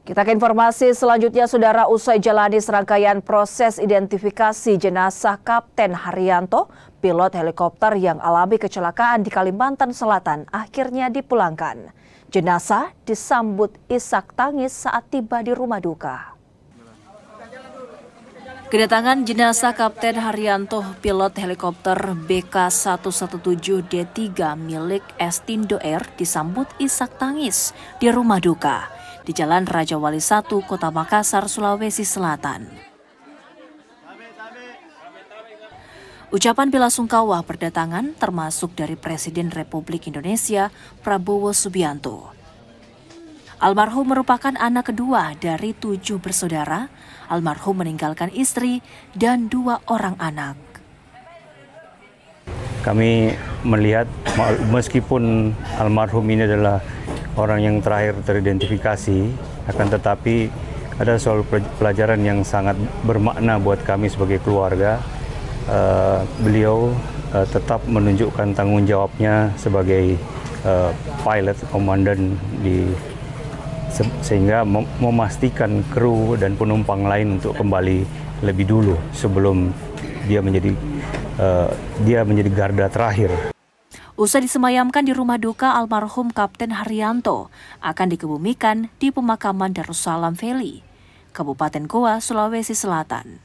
Kita ke informasi selanjutnya, Saudara. Usai jalani serangkaian proses identifikasi jenazah Kapten Haryanto, pilot helikopter yang alami kecelakaan di Kalimantan Selatan, akhirnya dipulangkan. Jenazah disambut isak tangis saat tiba di rumah duka. Kedatangan jenazah Kapten Haryanto, pilot helikopter BK117D3 milik Estindo Air, disambut isak tangis di rumah duka di Jalan Raja Wali 1, Kota Makassar, Sulawesi Selatan. Ucapan bela sungkawa berdatangan termasuk dari Presiden Republik Indonesia Prabowo Subianto. Almarhum merupakan anak kedua dari 7 bersaudara. Almarhum meninggalkan istri dan 2 orang anak. Kami melihat meskipun almarhum ini adalah orang yang terakhir teridentifikasi, akan tetapi ada soal pelajaran yang sangat bermakna buat kami sebagai keluarga. Beliau tetap menunjukkan tanggung jawabnya sebagai pilot, komandan sehingga memastikan kru dan penumpang lain untuk kembali lebih dulu sebelum dia menjadi garda terakhir. Usai disemayamkan di rumah duka almarhum Kapten Haryanto, akan dikebumikan di pemakaman Darussalam Valley, Kabupaten Goa, Sulawesi Selatan.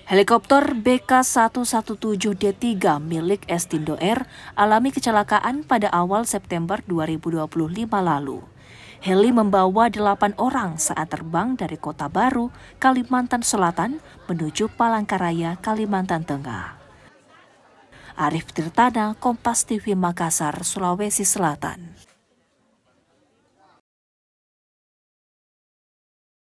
Helikopter BK117D3 milik Estindo Air alami kecelakaan pada awal September 2025 lalu. Heli membawa 8 orang saat terbang dari Kota Baru, Kalimantan Selatan menuju Palangkaraya, Kalimantan Tengah. Arif Tirtana, Kompas TV Makassar, Sulawesi Selatan.